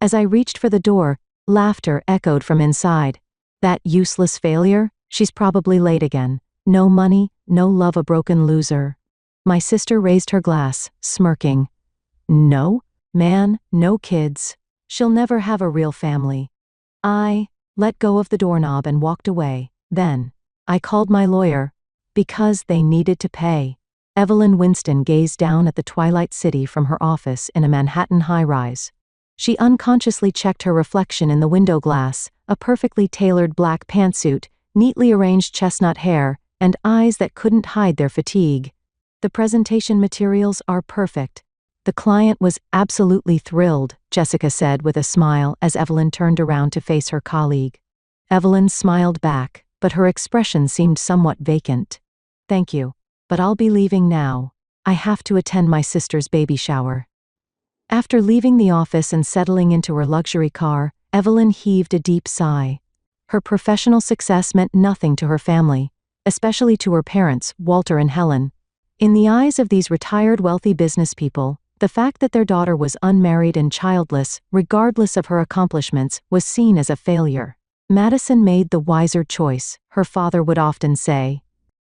As I reached for the door, laughter echoed from inside. That useless failure? She's probably late again. No money, no love, a broken loser. My sister raised her glass, smirking. No, man, no kids. She'll never have a real family. I let go of the doorknob and walked away. Then, I called my lawyer. Because they needed to pay. Evelyn Winston gazed down at the twilight city from her office in a Manhattan high-rise. She unconsciously checked her reflection in the window glass, a perfectly tailored black pantsuit, neatly arranged chestnut hair, and eyes that couldn't hide their fatigue. The presentation materials are perfect. The client was absolutely thrilled, Jessica said with a smile as Evelyn turned around to face her colleague. Evelyn smiled back, but her expression seemed somewhat vacant. Thank you, but I'll be leaving now. I have to attend my sister's baby shower. After leaving the office and settling into her luxury car, Evelyn heaved a deep sigh. Her professional success meant nothing to her family, especially to her parents, Walter and Helen. In the eyes of these retired wealthy business people, the fact that their daughter was unmarried and childless, regardless of her accomplishments, was seen as a failure. Madison made the wiser choice, her father would often say.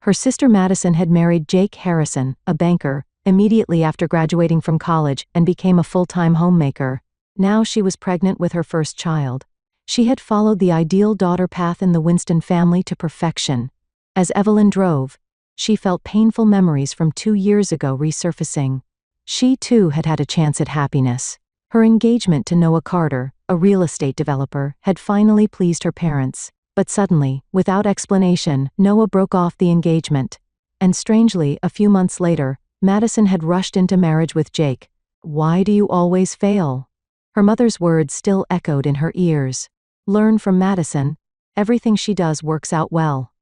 Her sister Madison had married Jake Harrison, a banker, immediately after graduating from college and became a full-time homemaker. Now she was pregnant with her first child. She had followed the ideal daughter path in the Winston family to perfection. As Evelyn drove, she felt painful memories from 2 years ago resurfacing. She too had had a chance at happiness. Her engagement to Noah Carter, a real estate developer, had finally pleased her parents. But suddenly, without explanation, Noah broke off the engagement. And strangely, a few months later, Madison had rushed into marriage with Jake. Why do you always fail? Her mother's words still echoed in her ears. Learn from Madison. Everything she does works out well.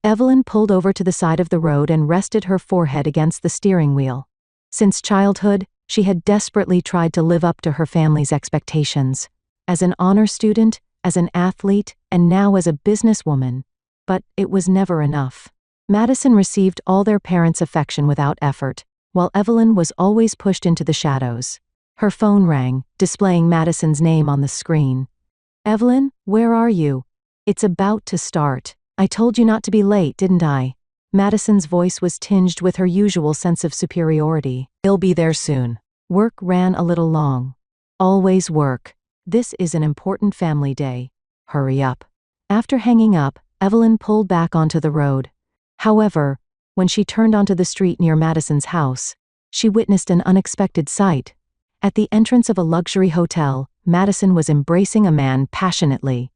Evelyn pulled over to the side of the road and rested her forehead against the steering wheel. Since childhood, she had desperately tried to live up to her family's expectations. As an honor student, as an athlete, and now as a businesswoman. But it was never enough. Madison received all their parents' affection without effort, while Evelyn was always pushed into the shadows. Her phone rang, displaying Madison's name on the screen. Evelyn, where are you? It's about to start. I told you not to be late, didn't I? Madison's voice was tinged with her usual sense of superiority. I'll be there soon. Work ran a little long. Always work. This is an important family day. Hurry up. After hanging up, Evelyn pulled back onto the road. However, when she turned onto the street near Madison's house, she witnessed an unexpected sight. At the entrance of a luxury hotel, Madison was embracing a man passionately.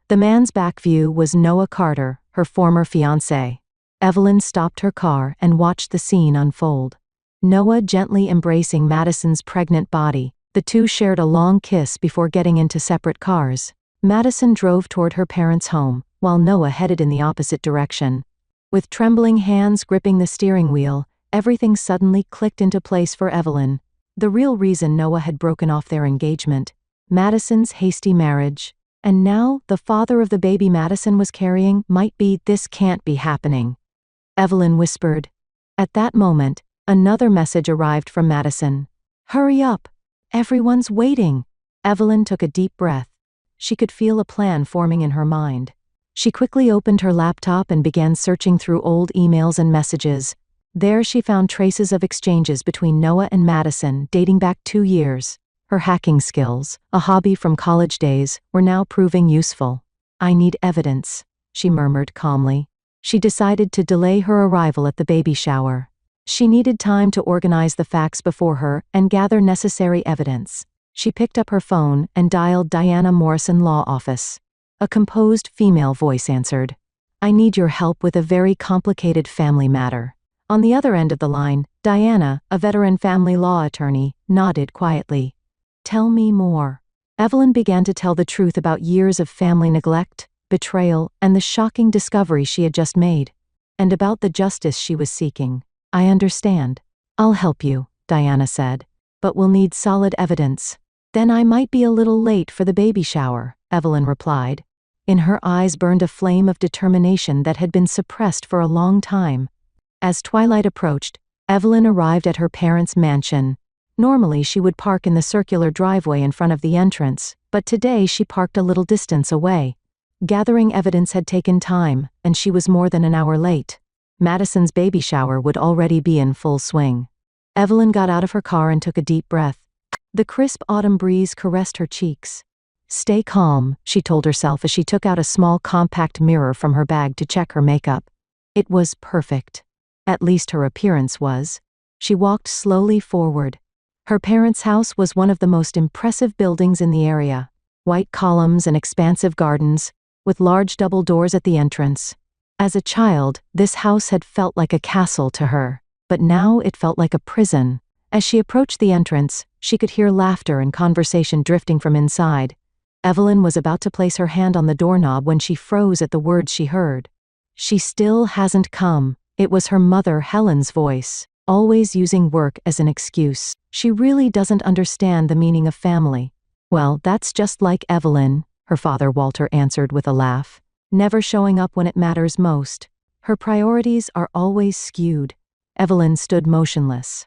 The man's back view was Noah Carter, her former fiancé. Evelyn stopped her car and watched the scene unfold. Noah gently embracing Madison's pregnant body. The two shared a long kiss before getting into separate cars. Madison drove toward her parents' home, while Noah headed in the opposite direction. With trembling hands gripping the steering wheel, everything suddenly clicked into place for Evelyn. The real reason Noah had broken off their engagement, Madison's hasty marriage, and now the father of the baby Madison was carrying might be, this can't be happening. Evelyn whispered. At that moment, another message arrived from Madison. Hurry up. Everyone's waiting. Evelyn took a deep breath. She could feel a plan forming in her mind. She quickly opened her laptop and began searching through old emails and messages. There she found traces of exchanges between Noah and Madison dating back 2 years. Her hacking skills, a hobby from college days, were now proving useful. I need evidence, she murmured calmly. She decided to delay her arrival at the baby shower. She needed time to organize the facts before her and gather necessary evidence. She picked up her phone and dialed Diana Morrison Law Office. A composed female voice answered. I need your help with a very complicated family matter. On the other end of the line, Diana, a veteran family law attorney, nodded quietly. Tell me more. Evelyn began to tell the truth about years of family neglect, betrayal, and the shocking discovery she had just made. And about the justice she was seeking. I understand. I'll help you, Diana said. But we'll need solid evidence. Then I might be a little late for the baby shower, Evelyn replied. In her eyes burned a flame of determination that had been suppressed for a long time. As twilight approached, Evelyn arrived at her parents' mansion. Normally she would park in the circular driveway in front of the entrance, but today she parked a little distance away. Gathering evidence had taken time, and she was more than an hour late. Madison's baby shower would already be in full swing. Evelyn got out of her car and took a deep breath. The crisp autumn breeze caressed her cheeks. Stay calm, she told herself as she took out a small compact mirror from her bag to check her makeup. It was perfect. At least her appearance was. She walked slowly forward. Her parents' house was one of the most impressive buildings in the area. White columns and expansive gardens, with large double doors at the entrance. As a child, this house had felt like a castle to her, but now it felt like a prison. As she approached the entrance, she could hear laughter and conversation drifting from inside. Evelyn was about to place her hand on the doorknob when she froze at the words she heard. She still hasn't come. It was her mother Helen's voice, always using work as an excuse. She really doesn't understand the meaning of family. Well, that's just like Evelyn, her father Walter answered with a laugh. Never showing up when it matters most. Her priorities are always skewed. Evelyn stood motionless.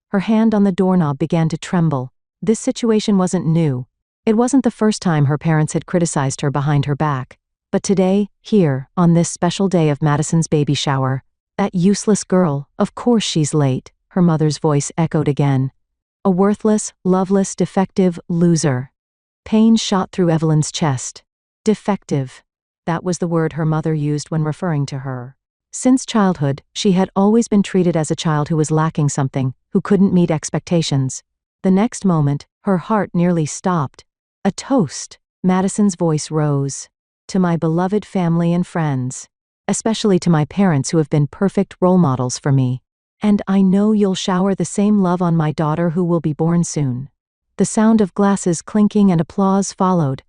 Her hand on the doorknob began to tremble. This situation wasn't new. It wasn't the first time her parents had criticized her behind her back. But today, here, on this special day of Madison's baby shower, that useless girl, of course she's late, her mother's voice echoed again. A worthless, loveless, defective loser. Pain shot through Evelyn's chest. Defective. That was the word her mother used when referring to her. Since childhood, she had always been treated as a child who was lacking something, who couldn't meet expectations. The next moment, her heart nearly stopped. A toast. Madison's voice rose. To my beloved family and friends. Especially to my parents who have been perfect role models for me. And I know you'll shower the same love on my daughter who will be born soon. The sound of glasses clinking and applause followed.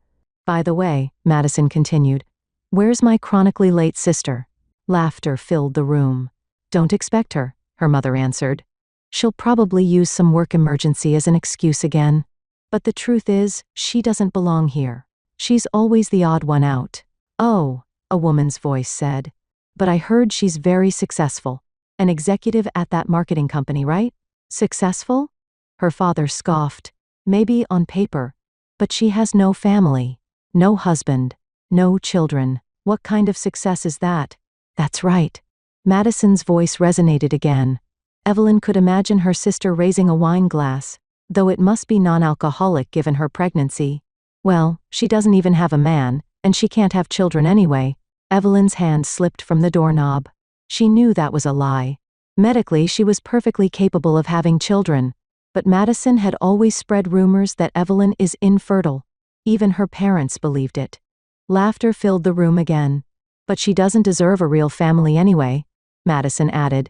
By the way, Madison continued, where's my chronically late sister? Laughter filled the room. Don't expect her, her mother answered. She'll probably use some work emergency as an excuse again. But the truth is, she doesn't belong here. She's always the odd one out. Oh, a woman's voice said. But I heard she's very successful. An executive at that marketing company, right? Successful? Her father scoffed. Maybe on paper. But she has no family. No husband. No children. What kind of success is that? That's right. Madison's voice resonated again. Evelyn could imagine her sister raising a wine glass, though it must be non-alcoholic given her pregnancy. Well, she doesn't even have a man, and she can't have children anyway. Evelyn's hand slipped from the doorknob. She knew that was a lie. Medically, she was perfectly capable of having children, but Madison had always spread rumors that Evelyn is infertile. Even her parents believed it. Laughter filled the room again. But she doesn't deserve a real family anyway, Madison added.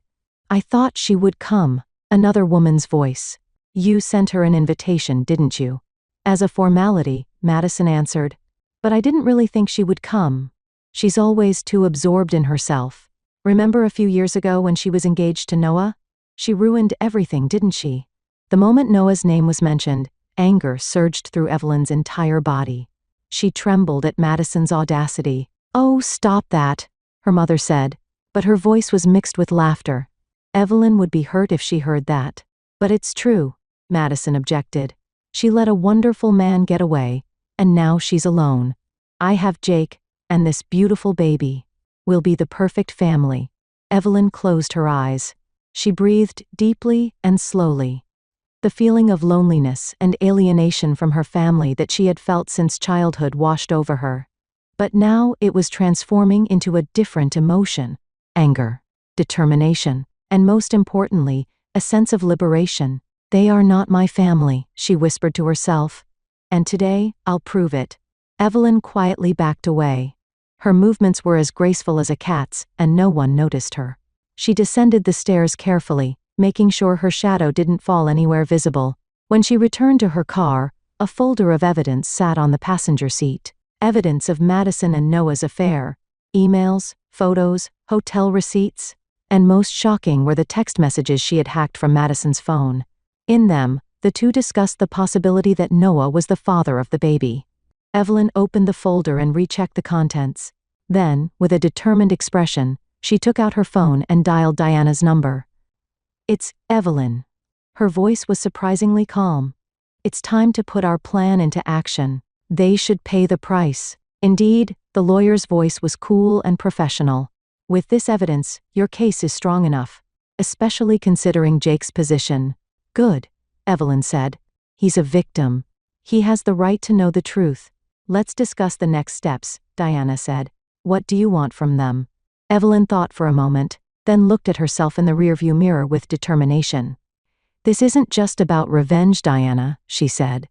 I thought she would come, another woman's voice. You sent her an invitation, didn't you? As a formality, Madison answered. But I didn't really think she would come. She's always too absorbed in herself. Remember a few years ago when she was engaged to Noah? She ruined everything, didn't she? The moment Noah's name was mentioned, anger surged through Evelyn's entire body. She trembled at Madison's audacity. Oh, stop that, her mother said, but her voice was mixed with laughter. Evelyn would be hurt if she heard that. But it's true, Madison objected. She let a wonderful man get away, and now she's alone. I have Jake, and this beautiful baby. We'll be the perfect family. Evelyn closed her eyes. She breathed deeply and slowly. The feeling of loneliness and alienation from her family that she had felt since childhood washed over her. But now it was transforming into a different emotion. Anger, determination, and most importantly, a sense of liberation. They are not my family, she whispered to herself. And today, I'll prove it. Evelyn quietly backed away. Her movements were as graceful as a cat's, and no one noticed her. She descended the stairs carefully, making sure her shadow didn't fall anywhere visible. When she returned to her car, a folder of evidence sat on the passenger seat. Evidence of Madison and Noah's affair. Emails, photos, hotel receipts. And most shocking were the text messages she had hacked from Madison's phone. In them, the two discussed the possibility that Noah was the father of the baby. Evelyn opened the folder and rechecked the contents. Then, with a determined expression, she took out her phone and dialed Diana's number. It's Evelyn. Her voice was surprisingly calm. It's time to put our plan into action. They should pay the price. Indeed, the lawyer's voice was cool and professional. With this evidence, your case is strong enough, especially considering Jake's position. Good, Evelyn said. He's a victim. He has the right to know the truth. Let's discuss the next steps, Diana said. What do you want from them? Evelyn thought for a moment, then looked at herself in the rearview mirror with determination. This isn't just about revenge, Diana, she said.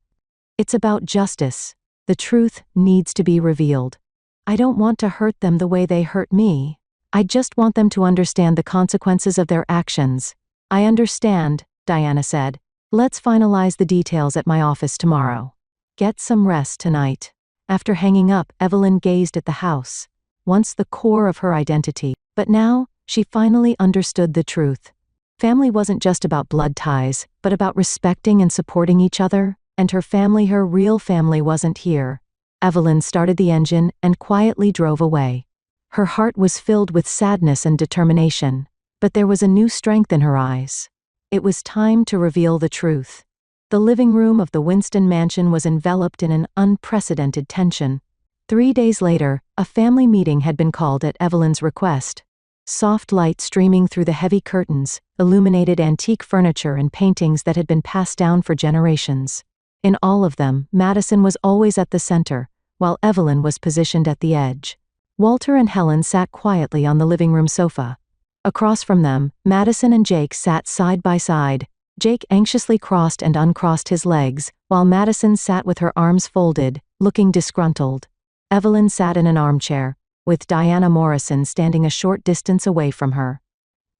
It's about justice. The truth needs to be revealed. I don't want to hurt them the way they hurt me. I just want them to understand the consequences of their actions. I understand, Diana said. Let's finalize the details at my office tomorrow. Get some rest tonight. After hanging up, Evelyn gazed at the house. Once the core of her identity, but now, she finally understood the truth. Family wasn't just about blood ties, but about respecting and supporting each other, and her family, her real family, wasn't here. Evelyn started the engine and quietly drove away. Her heart was filled with sadness and determination, but there was a new strength in her eyes. It was time to reveal the truth. The living room of the Winston mansion was enveloped in an unprecedented tension. 3 days later, a family meeting had been called at Evelyn's request. Soft light streaming through the heavy curtains illuminated antique furniture and paintings that had been passed down for generations. In all of them, Madison was always at the center, while Evelyn was positioned at the edge. Walter and Helen sat quietly on the living room sofa. Across from them, Madison and Jake sat side by side. Jake anxiously crossed and uncrossed his legs, while Madison sat with her arms folded, looking disgruntled. Evelyn sat in an armchair, with Diana Morrison standing a short distance away from her.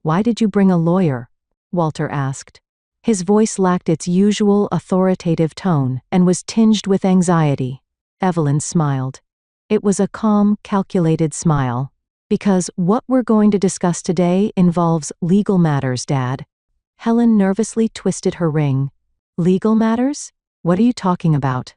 "Why did you bring a lawyer?" Walter asked. His voice lacked its usual authoritative tone and was tinged with anxiety. Evelyn smiled. It was a calm, calculated smile. "Because what we're going to discuss today involves legal matters, Dad." Helen nervously twisted her ring. "Legal matters? What are you talking about?"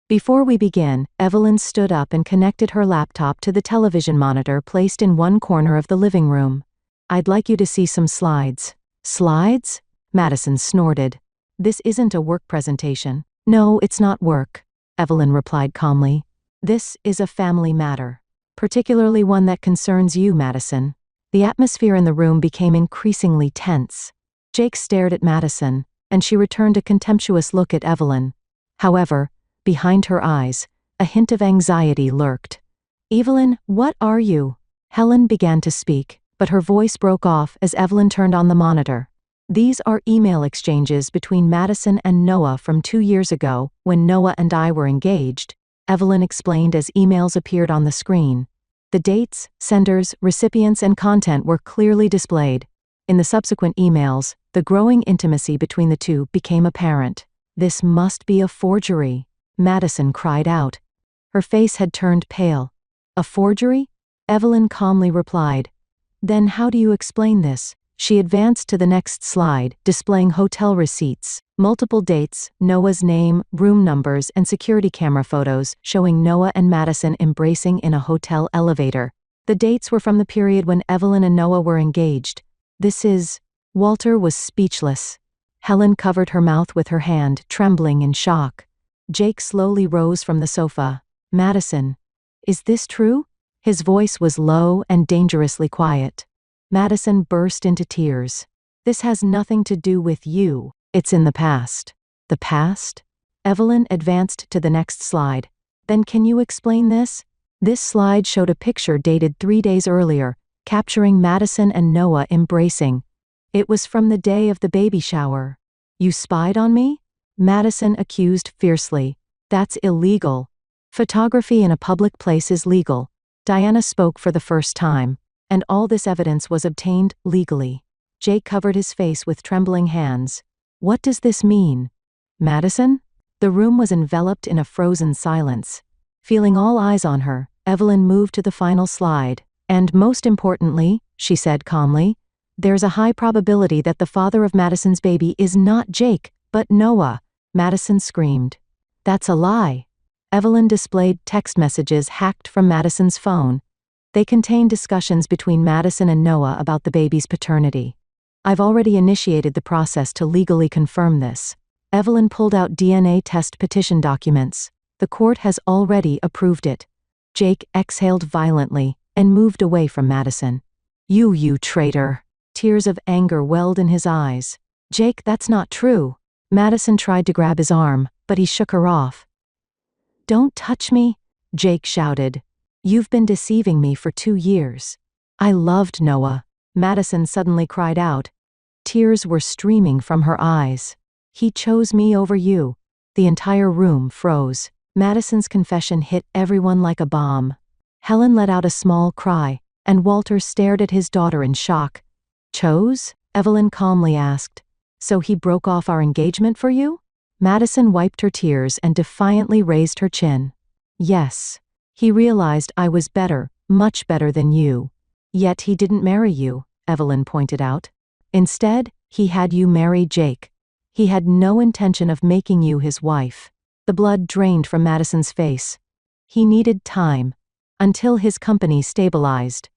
Before we begin, Evelyn stood up and connected her laptop to the television monitor placed in one corner of the living room. "I'd like you to see some slides." "Slides?" Madison snorted. "This isn't a work presentation." "No, it's not work," Evelyn replied calmly. "This is a family matter. Particularly one that concerns you, Madison." The atmosphere in the room became increasingly tense. Jake stared at Madison, and she returned a contemptuous look at Evelyn. However, behind her eyes, a hint of anxiety lurked. "Evelyn, what are you?" Helen began to speak, but her voice broke off as Evelyn turned on the monitor. "These are email exchanges between Madison and Noah from 2 years ago, when Noah and I were engaged," Evelyn explained as emails appeared on the screen. The dates, senders, recipients, and content were clearly displayed. In the subsequent emails, the growing intimacy between the two became apparent. "This must be a forgery," Madison cried out. Her face had turned pale. "A forgery?" Evelyn calmly replied. "Then how do you explain this?" She advanced to the next slide, displaying hotel receipts, multiple dates, Noah's name, room numbers, and security camera photos showing Noah and Madison embracing in a hotel elevator. The dates were from the period when Evelyn and Noah were engaged. "This is..." Walter was speechless. Helen covered her mouth with her hand, trembling in shock. Jake slowly rose from the sofa. "Madison, is this true?" His voice was low and dangerously quiet. Madison burst into tears. "This has nothing to do with you. It's in the past." "The past?" Evelyn advanced to the next slide. "Then can you explain this?" This slide showed a picture dated 3 days earlier, capturing Madison and Noah embracing. It was from the day of the baby shower. "You spied on me?" Madison accused fiercely. "That's illegal. Photography in a public place is legal." Diana spoke for the first time. "And all this evidence was obtained legally." Jake covered his face with trembling hands. "What does this mean?" "Madison?" The room was enveloped in a frozen silence. Feeling all eyes on her, Evelyn moved to the final slide. "And most importantly," she said calmly, "there's a high probability that the father of Madison's baby is not Jake, but Noah." Madison screamed. "That's a lie." Evelyn displayed text messages hacked from Madison's phone. They contained discussions between Madison and Noah about the baby's paternity. I've already initiated the process to legally confirm this. Evelyn pulled out DNA test petition documents. The court has already approved it. Jake exhaled violently and moved away from Madison. You traitor. Tears of anger welled in his eyes. Jake, that's not true. Madison tried to grab his arm, but he shook her off. Don't touch me, Jake shouted. You've been deceiving me for 2 years. I loved Noah. Madison suddenly cried out. Tears were streaming from her eyes. He chose me over you. The entire room froze. Madison's confession hit everyone like a bomb. Helen let out a small cry, and Walter stared at his daughter in shock. Chose? Evelyn calmly asked. So he broke off our engagement for you? Madison wiped her tears and defiantly raised her chin. Yes. He realized I was better, much better than you. Yet he didn't marry you, Evelyn pointed out. Instead, he had you marry Jake. He had no intention of making you his wife. The blood drained from Madison's face. He needed time. Until his company stabilized.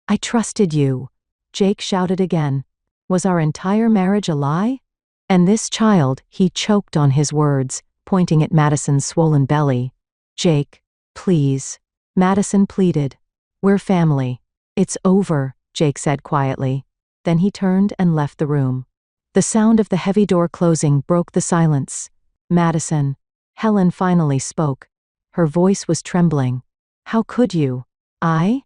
I trusted you, Jake shouted again. Was our entire marriage a lie? And this child, he choked on his words, pointing at Madison's swollen belly. Jake, please. Madison pleaded. We're family. It's over, Jake said quietly. Then he turned and left the room. The sound of the heavy door closing broke the silence. Madison. Helen finally spoke. Her voice was trembling. How could you? I?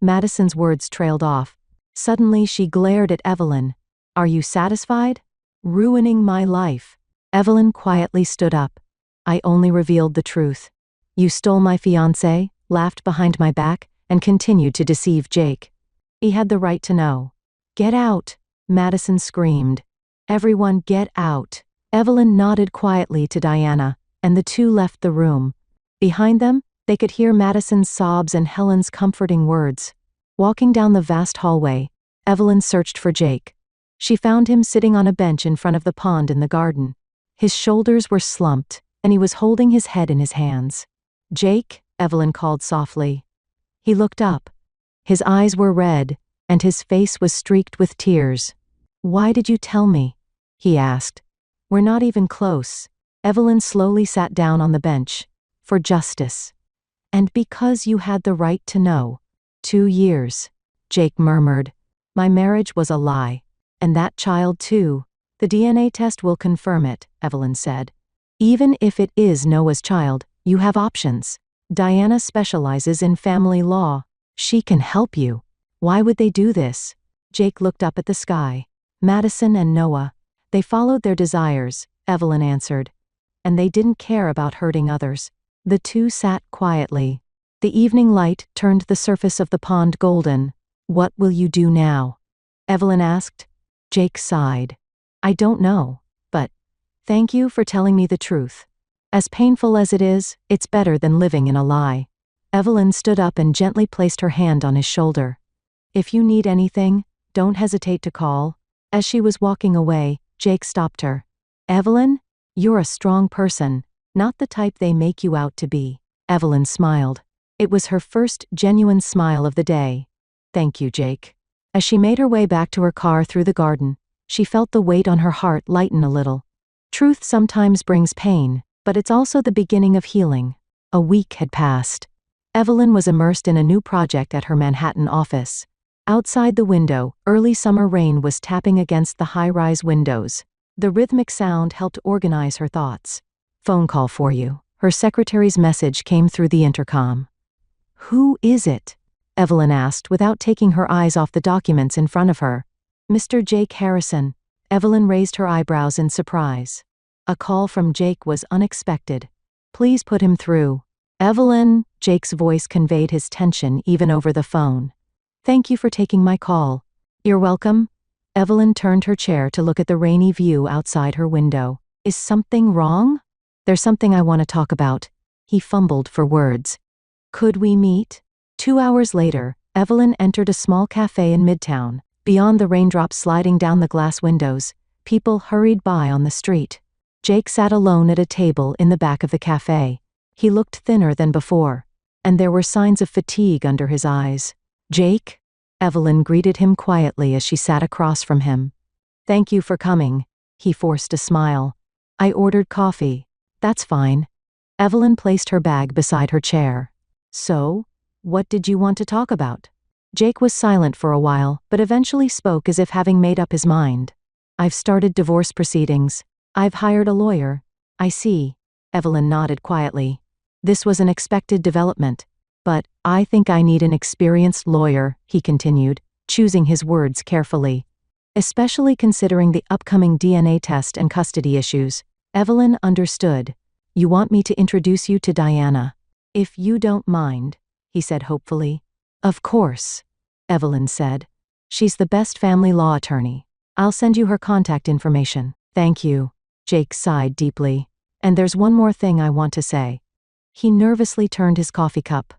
Madison's words trailed off. Suddenly she glared at Evelyn. Are you satisfied? Ruining my life. Evelyn quietly stood up. I only revealed the truth. You stole my fiancé, laughed behind my back, and continued to deceive Jake. He had the right to know. Get out, Madison screamed. Everyone get out. Evelyn nodded quietly to Diana, and the two left the room. Behind them, they could hear Madison's sobs and Helen's comforting words. Walking down the vast hallway, Evelyn searched for Jake. She found him sitting on a bench in front of the pond in the garden. His shoulders were slumped, and he was holding his head in his hands. Jake, Evelyn called softly. He looked up. His eyes were red, and his face was streaked with tears. Why did you tell me? He asked. We're not even close. Evelyn slowly sat down on the bench. For justice. And because you had the right to know. 2 years. Jake murmured. My marriage was a lie. And that child too. The DNA test will confirm it, Evelyn said. Even if it is Noah's child, you have options. Diana specializes in family law. She can help you. Why would they do this? Jake looked up at the sky. Madison and Noah. They followed their desires, Evelyn answered. And they didn't care about hurting others. The two sat quietly. The evening light turned the surface of the pond golden. What will you do now? Evelyn asked. Jake sighed. I don't know, but thank you for telling me the truth. As painful as it is, it's better than living in a lie. Evelyn stood up and gently placed her hand on his shoulder. If you need anything, don't hesitate to call. As she was walking away, Jake stopped her. Evelyn, you're a strong person, not the type they make you out to be. Evelyn smiled. It was her first genuine smile of the day. Thank you, Jake. As she made her way back to her car through the garden, she felt the weight on her heart lighten a little. Truth sometimes brings pain, but it's also the beginning of healing. A week had passed. Evelyn was immersed in a new project at her Manhattan office. Outside the window, early summer rain was tapping against the high-rise windows. The rhythmic sound helped organize her thoughts. Phone call for you. Her secretary's message came through the intercom. Who is it? Evelyn asked without taking her eyes off the documents in front of her. Mr. Jake Harrison. Evelyn raised her eyebrows in surprise. A call from Jake was unexpected. Please put him through. Evelyn, Jake's voice conveyed his tension even over the phone. Thank you for taking my call. You're welcome. Evelyn turned her chair to look at the rainy view outside her window. Is something wrong? There's something I want to talk about. He fumbled for words. Could we meet? 2 hours later, Evelyn entered a small cafe in Midtown. Beyond the raindrops sliding down the glass windows, people hurried by on the street. Jake sat alone at a table in the back of the cafe. He looked thinner than before, and there were signs of fatigue under his eyes. Jake? Evelyn greeted him quietly as she sat across from him. Thank you for coming. He forced a smile. I ordered coffee. That's fine. Evelyn placed her bag beside her chair. So, what did you want to talk about? Jake was silent for a while, but eventually spoke as if having made up his mind. I've started divorce proceedings. I've hired a lawyer. I see. Evelyn nodded quietly. This was an expected development. But, I think I need an experienced lawyer, he continued, choosing his words carefully. Especially considering the upcoming DNA test and custody issues. Evelyn understood. You want me to introduce you to Diana? If you don't mind, he said hopefully. Of course, Evelyn said. She's the best family law attorney. I'll send you her contact information. Thank you. Jake sighed deeply. And there's one more thing I want to say. He nervously turned his coffee cup.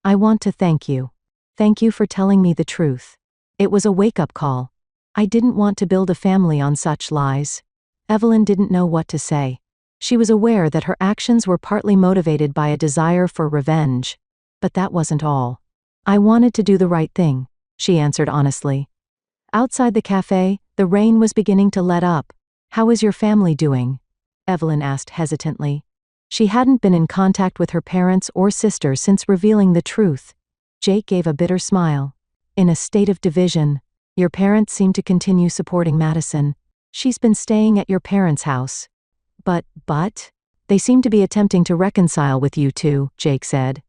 I want to thank you. Thank you for telling me the truth. It was a wake-up call. I didn't want to build a family on such lies. Evelyn didn't know what to say. She was aware that her actions were partly motivated by a desire for revenge. But that wasn't all. I wanted to do the right thing, she answered honestly. Outside the cafe, the rain was beginning to let up. How is your family doing? Evelyn asked hesitantly. She hadn't been in contact with her parents or sister since revealing the truth. Jake gave a bitter smile. In a state of division. Your parents seem to continue supporting Madison. She's been staying at your parents' house. But, they seem to be attempting to reconcile with you two, Jake said.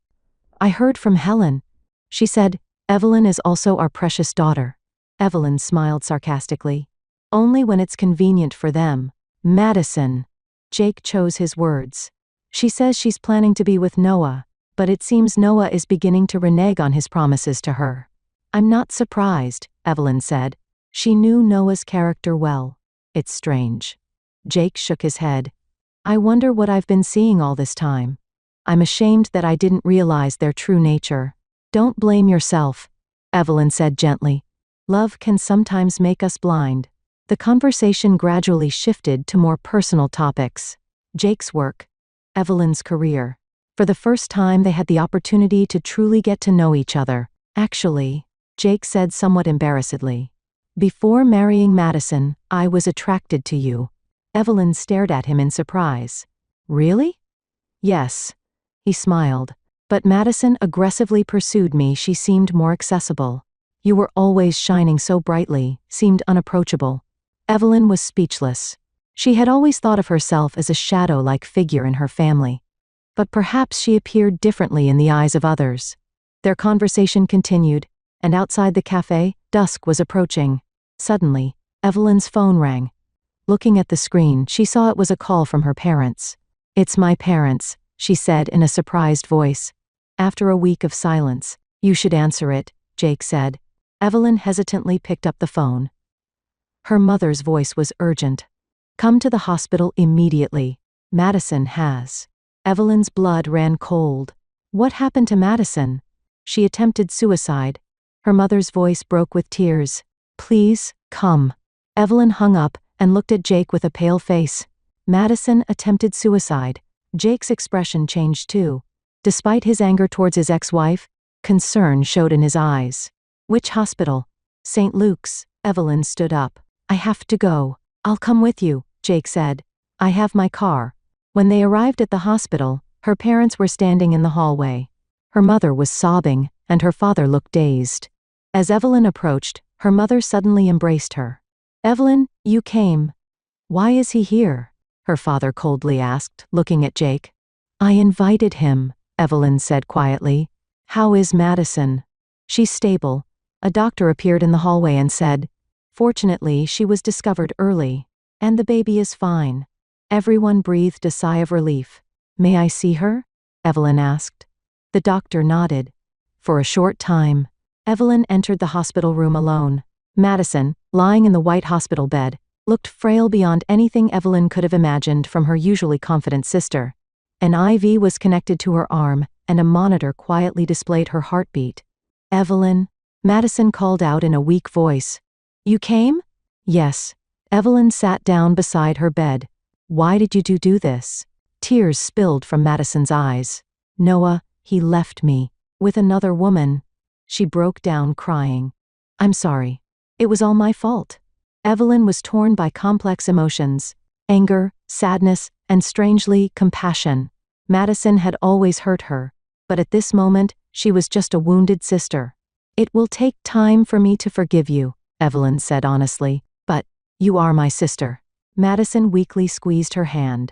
I heard from Helen. She said, Evelyn is also our precious daughter. Evelyn smiled sarcastically. Only when it's convenient for them. Madison. Jake chose his words. She says she's planning to be with Noah, but it seems Noah is beginning to renege on his promises to her. I'm not surprised, Evelyn said. She knew Noah's character well. It's strange. Jake shook his head. I wonder what I've been seeing all this time. I'm ashamed that I didn't realize their true nature. Don't blame yourself, Evelyn said gently. Love can sometimes make us blind. The conversation gradually shifted to more personal topics. Jake's work. Evelyn's career. For the first time they had the opportunity to truly get to know each other. Actually, Jake said somewhat embarrassedly. Before marrying Madison, I was attracted to you. Evelyn stared at him in surprise. Really? Yes. He smiled. But Madison aggressively pursued me. She seemed more accessible. You were always shining so brightly, seemed unapproachable. Evelyn was speechless. She had always thought of herself as a shadow-like figure in her family. But perhaps she appeared differently in the eyes of others. Their conversation continued, and outside the cafe, dusk was approaching. Suddenly, Evelyn's phone rang. Looking at the screen, she saw it was a call from her parents. It's my parents, she said in a surprised voice. After a week of silence, you should answer it, Jake said. Evelyn hesitantly picked up the phone. Her mother's voice was urgent. Come to the hospital immediately. Madison has. Evelyn's blood ran cold. What happened to Madison? She attempted suicide. Her mother's voice broke with tears. Please, come. Evelyn hung up and looked at Jake with a pale face. Madison attempted suicide. Jake's expression changed too. Despite his anger towards his ex-wife, concern showed in his eyes. Which hospital? St. Luke's. Evelyn stood up. I have to go. I'll come with you, Jake said. I have my car. When they arrived at the hospital, her parents were standing in the hallway. Her mother was sobbing, and her father looked dazed. As Evelyn approached, her mother suddenly embraced her. Evelyn, you came. Why is he here? Her father coldly asked, looking at Jake. I invited him, Evelyn said quietly. How is Madison? She's stable. A doctor appeared in the hallway and said, fortunately, she was discovered early, and the baby is fine. Everyone breathed a sigh of relief. May I see her? Evelyn asked. The doctor nodded. For a short time, Evelyn entered the hospital room alone. Madison, lying in the white hospital bed, looked frail beyond anything Evelyn could have imagined from her usually confident sister. An IV was connected to her arm, and a monitor quietly displayed her heartbeat. Evelyn, Madison called out in a weak voice. You came? Yes. Evelyn sat down beside her bed. Why did you do this? Tears spilled from Madison's eyes. Noah, he left me. With another woman. She broke down crying. I'm sorry. It was all my fault. Evelyn was torn by complex emotions: anger, sadness, and strangely, compassion. Madison had always hurt her, but at this moment, she was just a wounded sister. "It will take time for me to forgive you," Evelyn said honestly, "but you are my sister." Madison weakly squeezed her hand.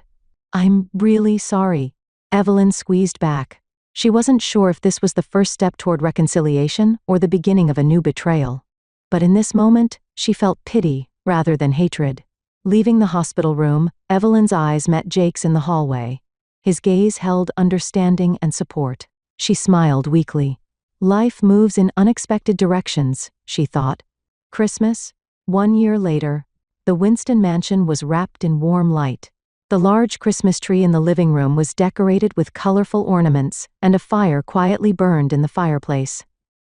"I'm really sorry." Evelyn squeezed back. She wasn't sure if this was the first step toward reconciliation or the beginning of a new betrayal. But in this moment, she felt pity rather than hatred. Leaving the hospital room, Evelyn's eyes met Jake's in the hallway. His gaze held understanding and support. She smiled weakly. Life moves in unexpected directions, she thought. Christmas. 1 year later. The Winston mansion was wrapped in warm light. The large Christmas tree in the living room was decorated with colorful ornaments, and a fire quietly burned in the fireplace.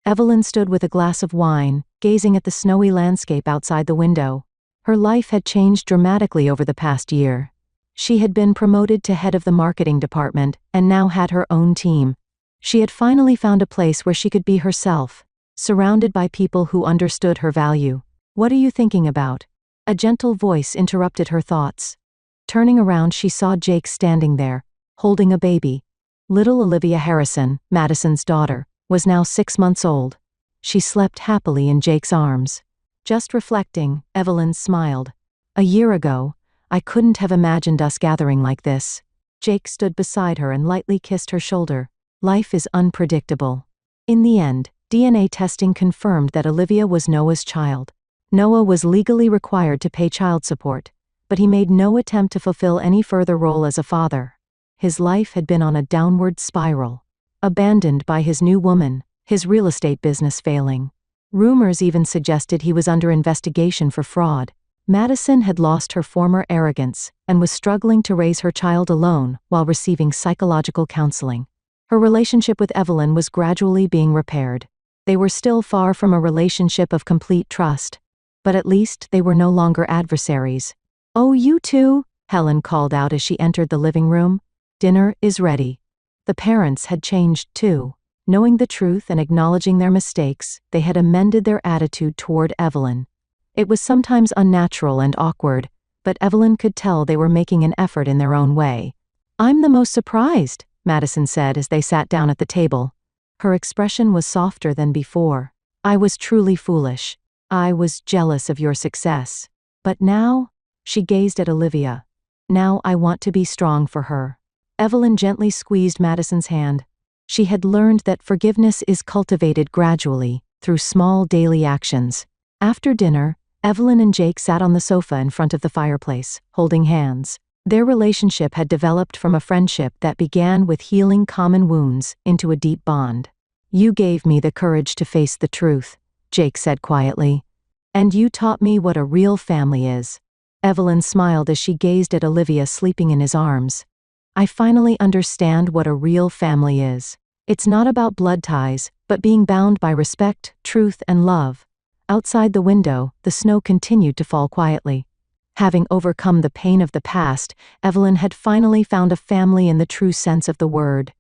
Evelyn stood with a glass of wine, gazing at the snowy landscape outside the window. Her life had changed dramatically over the past year. She had been promoted to head of the marketing department and now had her own team. She had finally found a place where she could be herself, surrounded by people who understood her value. "What are you thinking about?" A gentle voice interrupted her thoughts. Turning around, she saw Jake standing there, holding a baby. Little Olivia Harrison, Madison's daughter, was now 6 months old. She slept happily in Jake's arms. Just reflecting, Evelyn smiled. "A year ago, I couldn't have imagined us gathering like this." Jake stood beside her and lightly kissed her shoulder. Life is unpredictable. In the end, DNA testing confirmed that Olivia was Noah's child. Noah was legally required to pay child support, but he made no attempt to fulfill any further role as a father. His life had been on a downward spiral. Abandoned by his new woman, his real estate business failing. Rumors even suggested he was under investigation for fraud. Madison had lost her former arrogance and was struggling to raise her child alone while receiving psychological counseling. Her relationship with Evelyn was gradually being repaired. They were still far from a relationship of complete trust, but at least they were no longer adversaries. "Oh, you two," Helen called out as she entered the living room. "Dinner is ready." The parents had changed too. Knowing the truth and acknowledging their mistakes, they had amended their attitude toward Evelyn. It was sometimes unnatural and awkward, but Evelyn could tell they were making an effort in their own way. "I'm the most surprised," Madison said as they sat down at the table. Her expression was softer than before. "I was truly foolish. I was jealous of your success. But now," she gazed at Olivia, "now I want to be strong for her." Evelyn gently squeezed Madison's hand. She had learned that forgiveness is cultivated gradually, through small daily actions. After dinner, Evelyn and Jake sat on the sofa in front of the fireplace, holding hands. Their relationship had developed from a friendship that began with healing common wounds into a deep bond. "You gave me the courage to face the truth," Jake said quietly. "And you taught me what a real family is." Evelyn smiled as she gazed at Olivia sleeping in his arms. "I finally understand what a real family is. It's not about blood ties, but being bound by respect, truth, and love." Outside the window, the snow continued to fall quietly. Having overcome the pain of the past, Evelyn had finally found a family in the true sense of the word.